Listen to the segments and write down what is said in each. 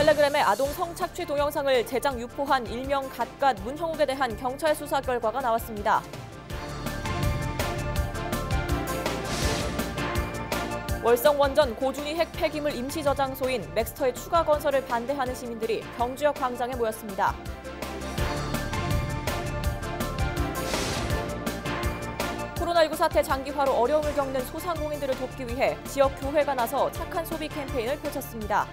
텔레그램의 아동 성착취 동영상을 제작 유포한 일명 갓갓 문형욱에 대한 경찰 수사 결과가 나왔습니다. 월성 원전 고준위 핵 폐기물 임시 저장소인 맥스터의 추가 건설을 반대하는 시민들이 경주역 광장에 모였습니다. 코로나19 사태 장기화로 어려움을 겪는 소상공인들을 돕기 위해 지역 교회가 나서 착한 소비 캠페인을 펼쳤습니다.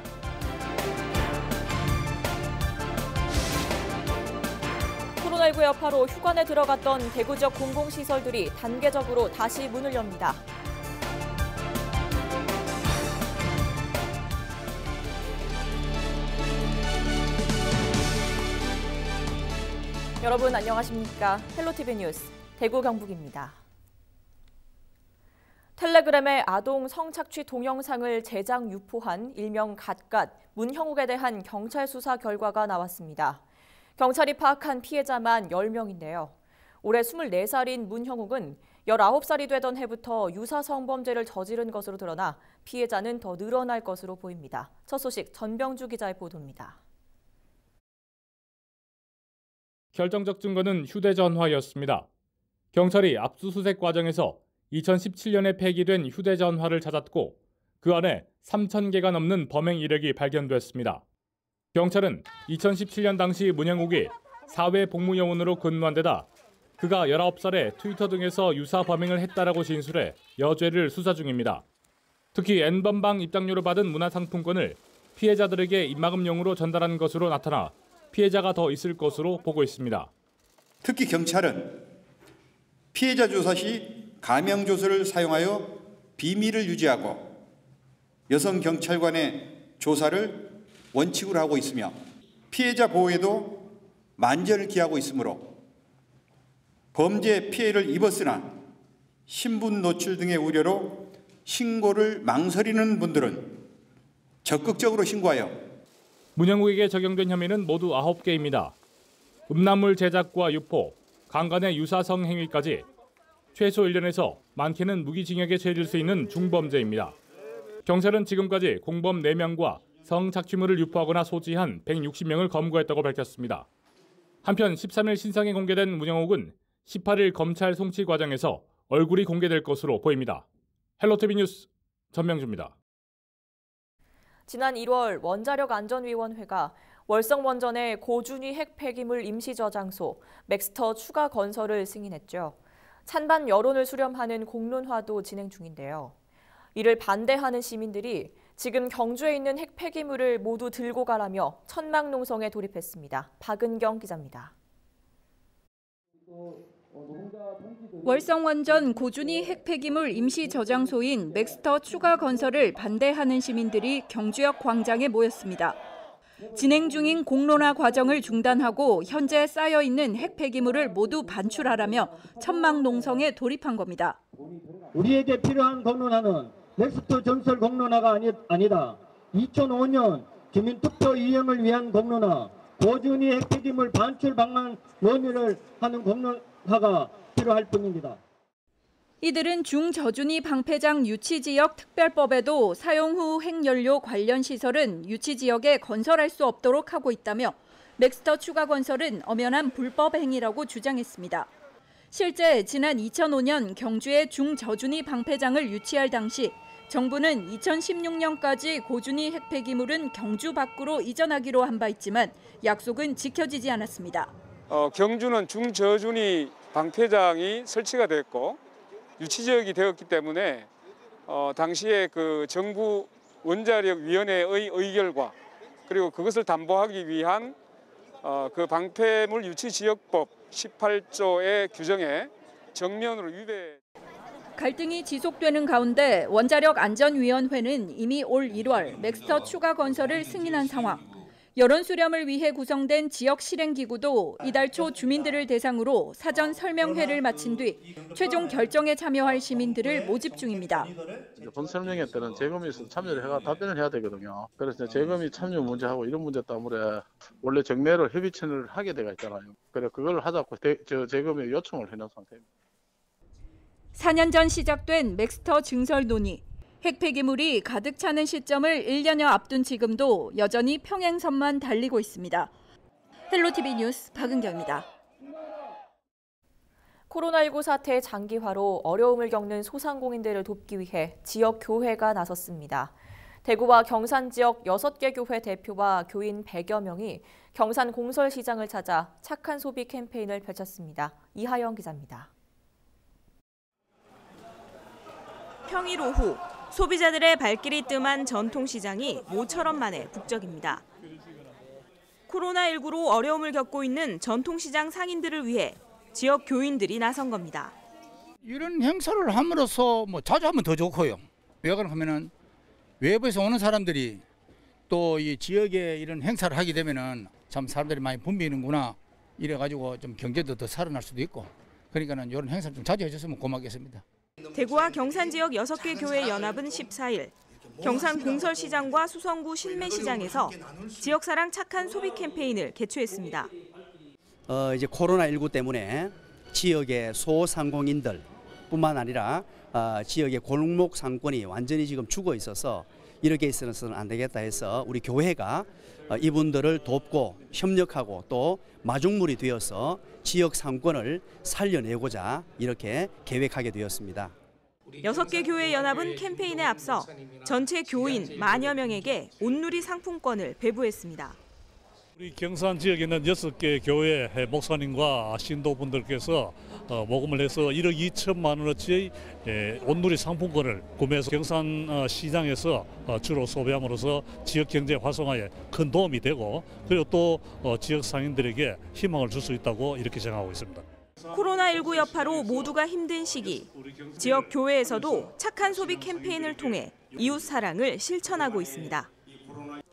코로나19 여파로 휴관에 들어갔던 대구 지역 공공시설들이 단계적으로 다시 문을 엽니다. 여러분 안녕하십니까? 헬로티비 뉴스 대구 경북입니다. 텔레그램의 아동 성착취 동영상을 제작 유포한 일명 갓갓 문형욱에 대한 경찰 수사 결과가 나왔습니다. 경찰이 파악한 피해자만 10명인데요. 올해 24살인 문형욱은 19살이 되던 해부터 유사 성범죄를 저지른 것으로 드러나 피해자는 더 늘어날 것으로 보입니다. 첫 소식 전병주 기자의 보도입니다. 결정적 증거는 휴대전화였습니다. 경찰이 압수수색 과정에서 2017년에 폐기된 휴대전화를 찾았고 그 안에 3,000개가 넘는 범행 이력이 발견됐습니다. 경찰은 2017년 당시 문형욱이 사회복무요원으로 근무한 데다 그가 19살에 트위터 등에서 유사 범행을 했다라고 진술해 여죄를 수사 중입니다. 특히 N번방 입장료로 받은 문화상품권을 피해자들에게 입막음용으로 전달한 것으로 나타나 피해자가 더 있을 것으로 보고 있습니다. 특히 경찰은 피해자 조사 시 가명조서를 사용하여 비밀을 유지하고 여성 경찰관의 조사를 원칙으로 하고 있으며 피해자 보호에도 만전을 기하고 있으므로 범죄 피해를 입었으나 신분 노출 등의 우려로 신고를 망설이는 분들은 적극적으로 신고하여 문형욱에게 적용된 혐의는 모두 9개입니다. 음란물 제작과 유포, 강간의 유사성 행위까지 최소 1년에서 많게는 무기징역에 처해질 수 있는 중범죄입니다. 경찰은 지금까지 공범 4명과 성착취물을 유포하거나 소지한 160명을 검거했다고 밝혔습니다. 한편 13일 신상에 공개된 문형욱은 18일 검찰 송치 과정에서 얼굴이 공개될 것으로 보입니다. 헬로티비 뉴스 전명주입니다. 지난 1월 원자력안전위원회가 월성 원전의 고준위 핵 폐기물 임시 저장소 맥스터 추가 건설을 승인했죠. 찬반 여론을 수렴하는 공론화도 진행 중인데요. 이를 반대하는 시민들이 지금 경주에 있는 핵 폐기물을 모두 들고 가라며 천막농성에 돌입했습니다. 박은경 기자입니다. 월성 원전 고준위 핵 폐기물 임시 저장소인 맥스터 추가 건설을 반대하는 시민들이 경주역 광장에 모였습니다. 진행 중인 공론화 과정을 중단하고 현재 쌓여 있는 핵 폐기물을 모두 반출하라며 천막 농성에 돌입한 겁니다. 우리에게 필요한 공론화는 맥스터 건설 공론화가 아니다. 2005년 주민투표 이행을 위한 공론화, 고준위 핵 폐기물 반출 방안 논의를 하는 공론화가 필요할 뿐입니다. 이들은 중저준위 방패장 유치지역 특별법에도 사용 후 핵연료 관련 시설은 유치지역에 건설할 수 없도록 하고 있다며 맥스터 추가 건설은 엄연한 불법 행위라고 주장했습니다. 실제 지난 2005년 경주에 중저준위 방패장을 유치할 당시 정부는 2016년까지 고준위 핵 폐기물은 경주 밖으로 이전하기로 한 바 있지만 약속은 지켜지지 않았습니다. 경주는 중저준위 방패장이 설치가 됐고 유치지역이 되었기 때문에 당시에 그 정부 원자력위원회의 의결과 그리고 그것을 담보하기 위한 그 방패물 유치지역법 18조의 규정에 정면으로 위배. 갈등이 지속되는 가운데 원자력안전위원회는 이미 올 1월 맥스터 추가 건설을 승인한 상황. 여론 수렴을 위해 구성된 지역 실행기구도 이달 초 주민들을 대상으로 사전 설명회를 마친 뒤 최종 결정에 참여할 시민들을 모집 중입니다. 본 설명회 때는 재검이 참여를 해가 답변을 해야 되거든요. 그래서 재검이 참여 문제하고 이런 문제 때문에 원래 정례로 협의체를 하게 되어 있잖아요. 그래 그걸 하자고 재검이 요청을 해놓은 상태입니다. 4년 전 시작된 맥스터 증설 논의. 핵폐기물이 가득 차는 시점을 1년여 앞둔 지금도 여전히 평행선만 달리고 있습니다. 헬로티비 뉴스 박은경입니다. 코로나19 사태 장기화로 어려움을 겪는 소상공인들을 돕기 위해 지역 교회가 나섰습니다. 대구와 경산 지역 6개 교회 대표와 교인 100여 명이 경산 공설시장을 찾아 착한 소비 캠페인을 펼쳤습니다. 이하영 기자입니다. 평일 오후 소비자들의 발길이 뜸한 전통시장이 모처럼 만에 북적입니다. 코로나19로 어려움을 겪고 있는 전통시장 상인들을 위해 지역 교인들이 나선 겁니다. 이런 행사를 함으로써 자주 하면 더 좋고요. 왜 그러냐면은 외부에서 오는 사람들이 또 이 지역에 이런 행사를 하게 되면은 참 사람들이 많이 붐비는구나 이래가지고 좀 경제도 더 살아날 수도 있고 그러니까는 이런 행사를 좀 자주 해줬으면 고맙겠습니다. 대구와 경산 지역 6개 교회 연합은 14일 경산 공설시장과 수성구 실매시장에서 지역사랑 착한 소비 캠페인을 개최했습니다. 이제 코로나19 때문에 지역의 소상공인들뿐만 아니라 지역의 골목 상권이 완전히 지금 죽어 있어서 이렇게 있어서는 안 되겠다 해서 우리 교회가 이분들을 돕고 협력하고 또 마중물이 되어서 지역 상권을 살려내고자 이렇게 계획하게 되었습니다. 6개 교회 연합은 캠페인에 앞서 전체 교인 10,000여 명에게 온누리 상품권을 배부했습니다. 우리 경산 지역에 있는 6개 교회 목사님과 신도분들께서 모금을 해서 1억 2천만 원어치 온누리 상품권을 구매해서 경산 시장에서 주로 소비함으로써 지역 경제 활성화에 큰 도움이 되고 그리고 또 지역 상인들에게 희망을 줄 수 있다고 이렇게 생각하고 있습니다. 코로나19 여파로 모두가 힘든 시기, 지역 교회에서도 착한 소비 캠페인을 통해 이웃 사랑을 실천하고 있습니다.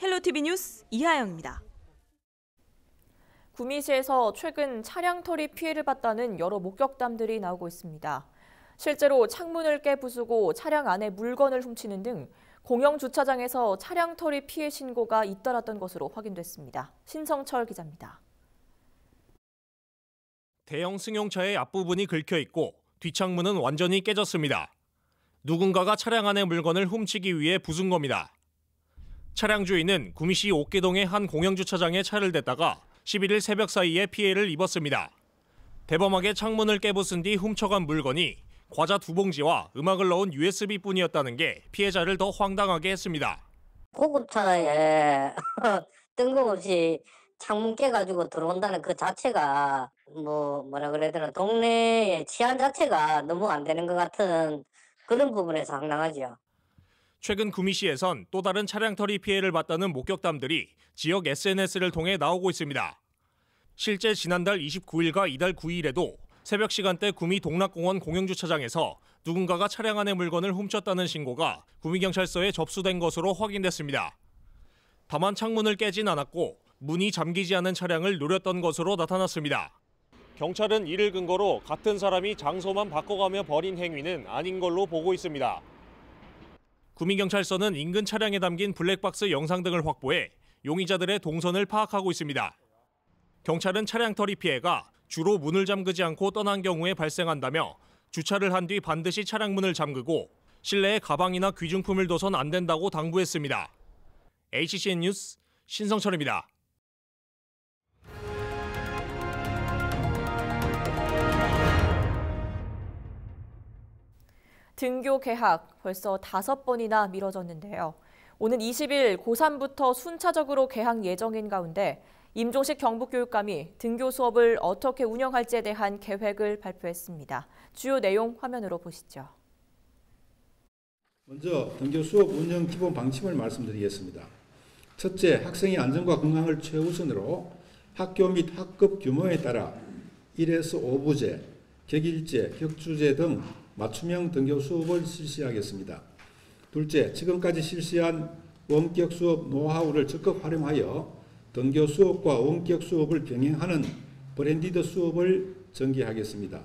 헬로티비 뉴스 이하영입니다. 구미시에서 최근 차량 털이 피해를 봤다는 여러 목격담들이 나오고 있습니다. 실제로 창문을 깨부수고 차량 안에 물건을 훔치는 등 공영 주차장에서 차량 털이 피해 신고가 잇따랐던 것으로 확인됐습니다. 신성철 기자입니다. 대형 승용차의 앞부분이 긁혀 있고 뒷창문은 완전히 깨졌습니다. 누군가가 차량 안의 물건을 훔치기 위해 부순 겁니다. 차량 주인은 구미시 옥계동의 한 공영주차장에 차를 댔다가 11일 새벽 사이에 피해를 입었습니다. 대범하게 창문을 깨부순 뒤 훔쳐간 물건이 과자 2봉지와 음악을 넣은 USB뿐이었다는 게 피해자를 더 황당하게 했습니다. 고급차에 뜬금없이 창문 깨가지고 들어온다는 그 자체가 뭐라 그래야 되나 동네의 치안 자체가 너무 안 되는 것 같은 그런 부분에서 황당하죠. 최근 구미시에선 또 다른 차량 털이 피해를 봤다는 목격담들이 지역 SNS를 통해 나오고 있습니다. 실제 지난달 29일과 이달 9일에도 새벽 시간대 구미 동락공원 공영주차장에서 누군가가 차량 안의 물건을 훔쳤다는 신고가 구미경찰서에 접수된 것으로 확인됐습니다. 다만 창문을 깨진 않았고 문이 잠기지 않은 차량을 노렸던 것으로 나타났습니다. 경찰은 이를 근거로 같은 사람이 장소만 바꿔가며 벌인 행위는 아닌 걸로 보고 있습니다. 구미경찰서는 인근 차량에 담긴 블랙박스 영상 등을 확보해 용의자들의 동선을 파악하고 있습니다. 경찰은 차량 털이 피해가 주로 문을 잠그지 않고 떠난 경우에 발생한다며 주차를 한 뒤 반드시 차량 문을 잠그고 실내에 가방이나 귀중품을 둬선 안 된다고 당부했습니다. HCN 뉴스 신성철입니다. 등교 개학 벌써 5번이나 미뤄졌는데요. 오는 20일 고3부터 순차적으로 개학 예정인 가운데 임종식 경북교육감이 등교 수업을 어떻게 운영할지에 대한 계획을 발표했습니다. 주요 내용 화면으로 보시죠. 먼저 등교 수업 운영 기본 방침을 말씀드리겠습니다. 첫째, 학생의 안전과 건강을 최우선으로 학교 및 학급 규모에 따라 1에서 5부제, 격일제, 격주제 등 맞춤형 등교 수업을 실시하겠습니다. 둘째, 지금까지 실시한 원격 수업 노하우를 적극 활용하여 등교 수업과 원격 수업을 병행하는 브랜디드 수업을 전개하겠습니다.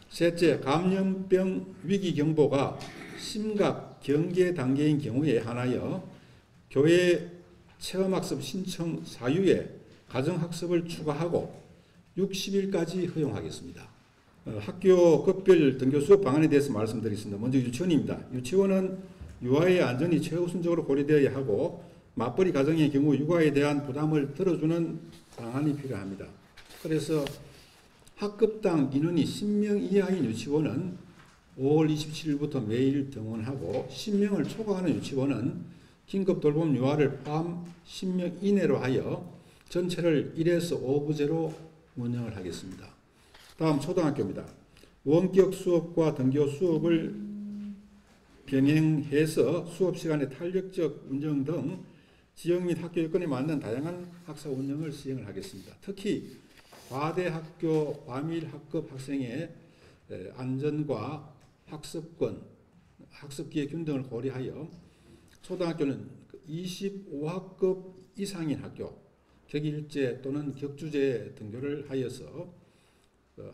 셋째, 감염병 위기 경보가 심각 경계 단계인 경우에 한하여 교회 체험학습 신청 사유에 가정학습을 추가하고 60일까지 허용하겠습니다. 학교 급별 등교 수업 방안에 대해서 말씀드리겠습니다. 먼저 유치원입니다. 유치원은 유아의 안전이 최우선적으로 고려되어야 하고 맞벌이 가정의 경우 육아에 대한 부담을 들어주는 방안이 필요합니다. 그래서 학급당 인원이 10명 이하인 유치원은 5월 27일부터 매일 등원하고 10명을 초과하는 유치원은 긴급 돌봄 유아를 포함 10명 이내로 하여 전체를 1에서 5부제로 운영을 하겠습니다. 다음 초등학교입니다. 원격 수업과 등교 수업을 병행해서 수업 시간의 탄력적 운영 등 지역 및 학교 여건에 맞는 다양한 학사 운영을 시행을 하겠습니다. 특히 과대 학교 과밀 학급 학생의 안전과 학습권, 학습기회 균등을 고려하여 초등학교는 25학급 이상인 학교, 격일제 또는 격주제 등교를 하여서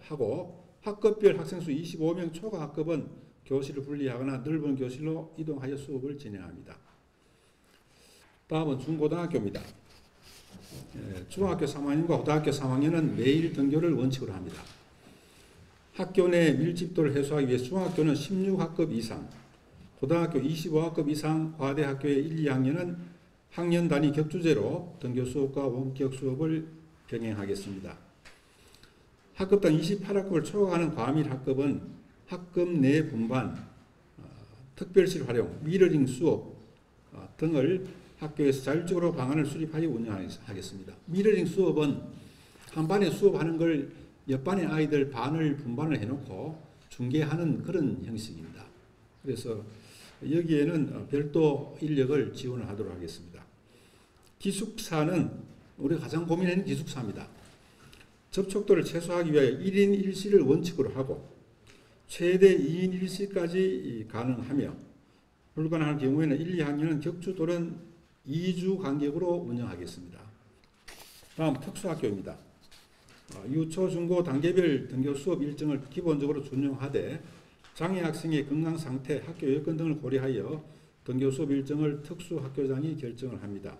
하고 학급별 학생 수 25명 초과 학급은 교실을 분리하거나 넓은 교실로 이동하여 수업을 진행합니다. 다음은 중고등학교입니다. 중학교 3학년과 고등학교 3학년은 매일 등교를 원칙으로 합니다. 학교 내 밀집도를 해소하기 위해 중학교는 16학급 이상, 고등학교 25학급 이상 과대 학교의 1, 2학년은 학년 단위 격주제로 등교 수업과 원격 수업을 병행하겠습니다. 학급당 28학급을 초과하는 과밀 학급은 학급 내 분반, 특별실 활용, 미러링 수업 등을 학교에서 자율적으로 방안을 수립하여 운영하겠습니다. 미러링 수업은 한 반에 수업하는 걸 옆 반의 아이들 반을 분반을 해놓고 중계하는 그런 형식입니다. 그래서 여기에는 별도 인력을 지원을 하도록 하겠습니다. 기숙사는 우리가 가장 고민하는 기숙사입니다. 접촉도를 최소화하기 위하여 1인 1실을 원칙으로 하고 최대 2인 1실까지 가능하며 불가능한 경우에는 1, 2학년은 격주 또는 2주 간격으로 운영하겠습니다. 다음 특수학교입니다. 유초, 중고 단계별 등교 수업 일정을 기본적으로 준용하되 장애 학생의 건강 상태, 학교 여건 등을 고려하여 등교 수업 일정을 특수학교장이 결정을 합니다.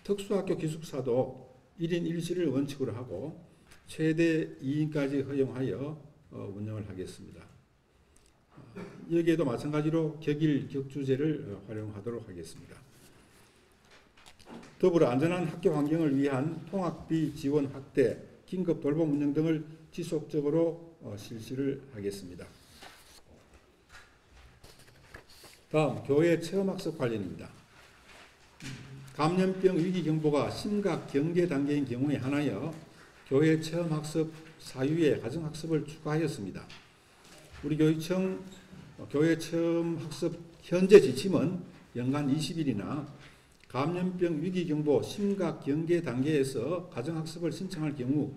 특수학교 기숙사도 1인 1실을 원칙으로 하고 최대 2인까지 허용하여 운영을 하겠습니다. 여기에도 마찬가지로 격일, 격주제를 활용하도록 하겠습니다. 더불어 안전한 학교 환경을 위한 통학비 지원 확대, 긴급 돌봄 운영 등을 지속적으로 실시를 하겠습니다. 다음 교회 체험학습 관련입니다. 감염병 위기 경보가 심각 경계 단계인 경우에 한하여 교회 체험학습 사유에 가정학습을 추가하였습니다. 우리 교육청 교회 체험학습 현재 지침은 연간 20일이나 감염병 위기 경보 심각 경계 단계에서 가정학습을 신청할 경우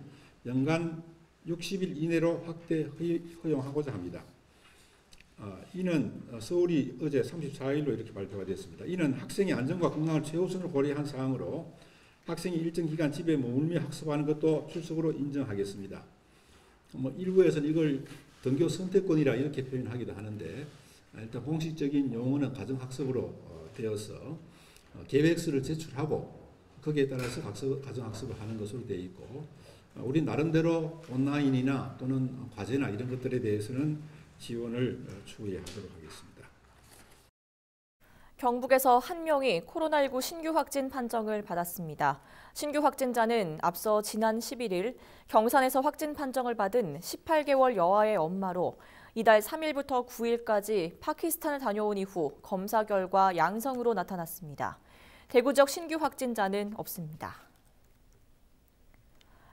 연간 60일 이내로 확대 허용하고자 합니다. 이는 서울이 어제 34일로 이렇게 발표가 됐습니다. 이는 학생의 안전과 건강을 최우선으로 고려한 사항으로 학생이 일정 기간 집에 머물며 학습하는 것도 출석으로 인정하겠습니다. 일부에서는 이걸 등교 선택권이라 이렇게 표현하기도 하는데 일단 공식적인 용어는 가정학습으로 되어서 계획서를 제출하고 거기에 따라서 가정학습을 하는 것으로 되어 있고 우리 나름대로 온라인이나 또는 과제나 이런 것들에 대해서는 지원을 추구하도록 하겠습니다. 경북에서 한 명이 코로나19 신규 확진 판정을 받았습니다. 신규 확진자는 앞서 지난 11일 경산에서 확진 판정을 받은 18개월 여아의 엄마로 이달 3일부터 9일까지 파키스탄을 다녀온 이후 검사 결과 양성으로 나타났습니다. 대구 지역 신규 확진자는 없습니다.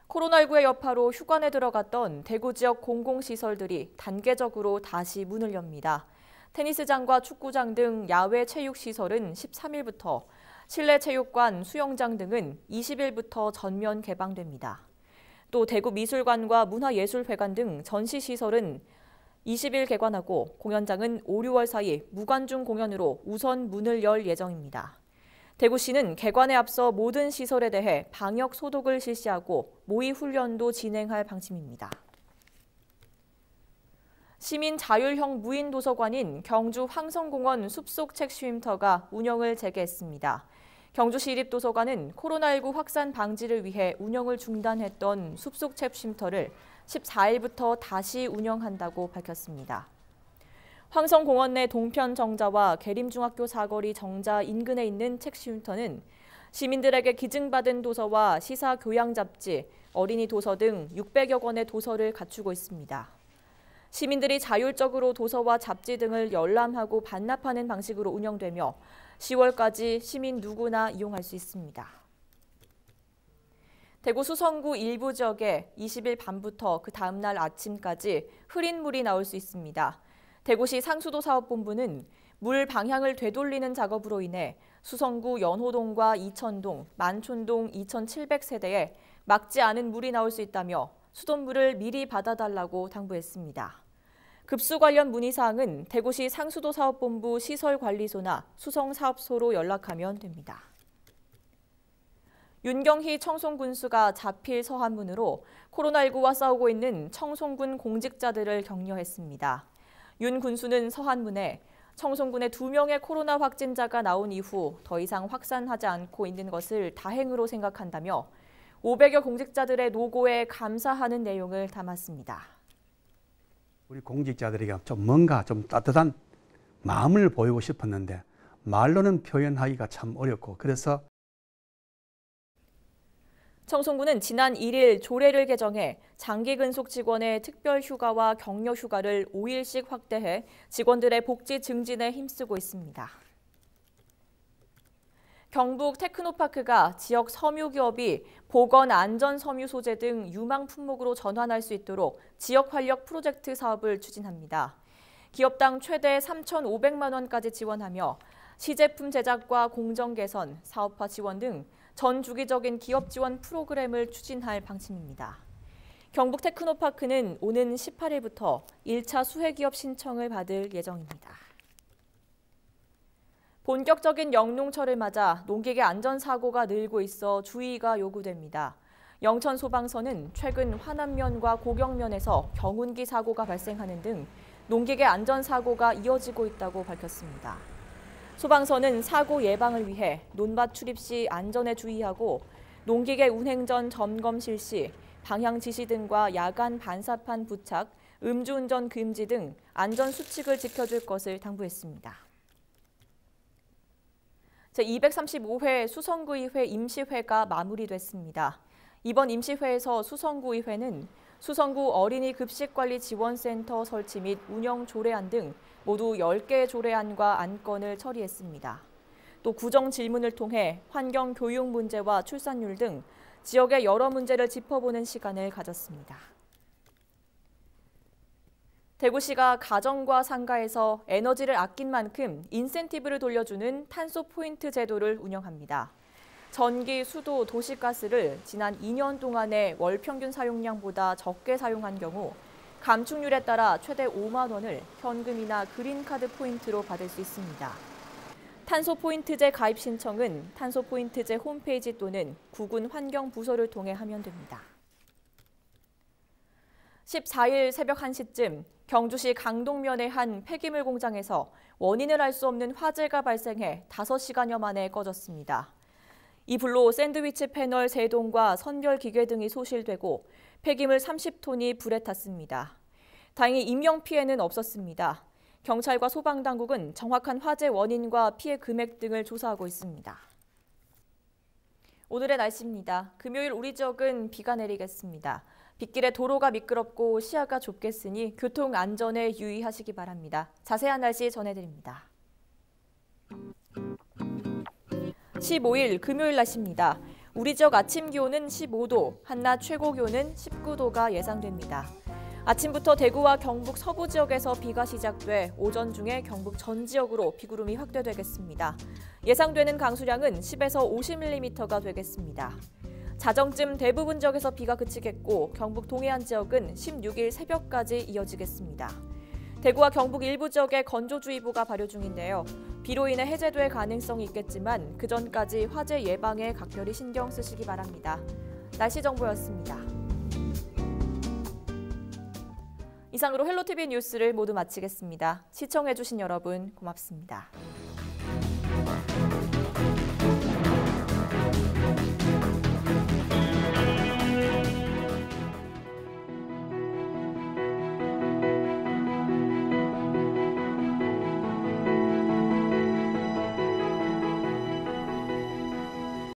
코로나19의 여파로 휴관에 들어갔던 대구 지역 공공시설들이 단계적으로 다시 문을 엽니다. 테니스장과 축구장 등 야외 체육시설은 13일부터, 실내 체육관, 수영장 등은 20일부터 전면 개방됩니다. 또 대구 미술관과 문화예술회관 등 전시시설은 20일 개관하고 공연장은 5, 6월 사이 무관중 공연으로 우선 문을 열 예정입니다. 대구시는 개관에 앞서 모든 시설에 대해 방역 소독을 실시하고 모의 훈련도 진행할 방침입니다. 시민 자율형 무인 도서관인 경주 황성공원 숲속 책 쉼터가 운영을 재개했습니다. 경주시립도서관은 코로나19 확산 방지를 위해 운영을 중단했던 숲속 책 쉼터를 14일부터 다시 운영한다고 밝혔습니다. 황성공원 내 동편 정자와 계림중학교 사거리 정자 인근에 있는 책쉬운터는 시민들에게 기증받은 도서와 시사 교양 잡지, 어린이 도서 등 600여 권의 도서를 갖추고 있습니다. 시민들이 자율적으로 도서와 잡지 등을 열람하고 반납하는 방식으로 운영되며 10월까지 시민 누구나 이용할 수 있습니다. 대구 수성구 일부 지역에 20일 밤부터 그 다음 날 아침까지 흐린 물이 나올 수 있습니다. 대구시 상수도사업본부는 물 방향을 되돌리는 작업으로 인해 수성구 연호동과 이천동, 만촌동 2,700세대에 막지 않은 물이 나올 수 있다며 수돗물을 미리 받아달라고 당부했습니다. 급수 관련 문의사항은 대구시 상수도사업본부 시설관리소나 수성사업소로 연락하면 됩니다. 윤경희 청송군수가 자필 서한문으로 코로나19와 싸우고 있는 청송군 공직자들을 격려했습니다. 윤 군수는 서한문에 청송군에 2명의 코로나 확진자가 나온 이후 더 이상 확산하지 않고 있는 것을 다행으로 생각한다며 500여 공직자들의 노고에 감사하는 내용을 담았습니다. 우리 공직자들에게 뭔가 따뜻한 마음을 보이고 싶었는데 말로는 표현하기가 참 어렵고 그래서 청송군은 지난 1일 조례를 개정해 장기 근속 직원의 특별 휴가와 격려 휴가를 5일씩 확대해 직원들의 복지 증진에 힘쓰고 있습니다. 경북 테크노파크가 지역 섬유 기업이 보건 안전 섬유 소재 등 유망 품목으로 전환할 수 있도록 지역 활력 프로젝트 사업을 추진합니다. 기업당 최대 3,500만 원까지 지원하며 시제품 제작과 공정 개선, 사업화 지원 등 전 주기적인 기업 지원 프로그램을 추진할 방침입니다. 경북 테크노파크는 오는 18일부터 1차 수혜기업 신청을 받을 예정입니다. 본격적인 영농철을 맞아 농기계 안전사고가 늘고 있어 주의가 요구됩니다. 영천소방서는 최근 화남면과 고경면에서 경운기 사고가 발생하는 등 농기계 안전사고가 이어지고 있다고 밝혔습니다. 소방서는 사고 예방을 위해 논밭 출입 시 안전에 주의하고 농기계 운행 전 점검 실시, 방향 지시 등과 야간 반사판 부착, 음주운전 금지 등 안전 수칙을 지켜줄 것을 당부했습니다. 제235회 수성구의회 임시회가 마무리됐습니다. 이번 임시회에서 수성구의회는 수성구 어린이 급식관리지원센터 설치 및 운영 조례안 등 모두 10개의 조례안과 안건을 처리했습니다. 또 구정 질문을 통해 환경 교육 문제와 출산율 등 지역의 여러 문제를 짚어보는 시간을 가졌습니다. 대구시가 가정과 상가에서 에너지를 아낀 만큼 인센티브를 돌려주는 탄소 포인트 제도를 운영합니다. 전기, 수도, 도시가스를 지난 2년 동안의 월 평균 사용량보다 적게 사용한 경우 감축률에 따라 최대 5만 원을 현금이나 그린카드 포인트로 받을 수 있습니다. 탄소 포인트제 가입 신청은 탄소 포인트제 홈페이지 또는 구군 환경부서를 통해 하면 됩니다. 14일 새벽 1시쯤 경주시 강동면의 한 폐기물 공장에서 원인을 알 수 없는 화재가 발생해 5시간여 만에 꺼졌습니다. 이 불로 샌드위치 패널 3동과 선별 기계 등이 소실되고 폐기물 30톤이 불에 탔습니다. 다행히 인명피해는 없었습니다. 경찰과 소방당국은 정확한 화재 원인과 피해 금액 등을 조사하고 있습니다. 오늘의 날씨입니다. 금요일 우리 지역은 비가 내리겠습니다. 빗길에 도로가 미끄럽고 시야가 좁겠으니 교통 안전에 유의하시기 바랍니다. 자세한 날씨 전해드립니다. 15일 금요일 날씨입니다. 우리 지역 아침 기온은 15도, 한낮 최고 기온은 19도가 예상됩니다. 아침부터 대구와 경북 서부 지역에서 비가 시작돼 오전 중에 경북 전 지역으로 비구름이 확대되겠습니다. 예상되는 강수량은 10에서 50mm가 되겠습니다. 자정쯤 대부분 지역에서 비가 그치겠고 경북 동해안 지역은 16일 새벽까지 이어지겠습니다. 대구와 경북 일부 지역에 건조주의보가 발효 중인데요. 비로 인해 해제될 가능성이 있겠지만 그 전까지 화재 예방에 각별히 신경 쓰시기 바랍니다. 날씨 정보였습니다. 이상으로 헬로티비 뉴스를 모두 마치겠습니다. 시청해주신 여러분 고맙습니다.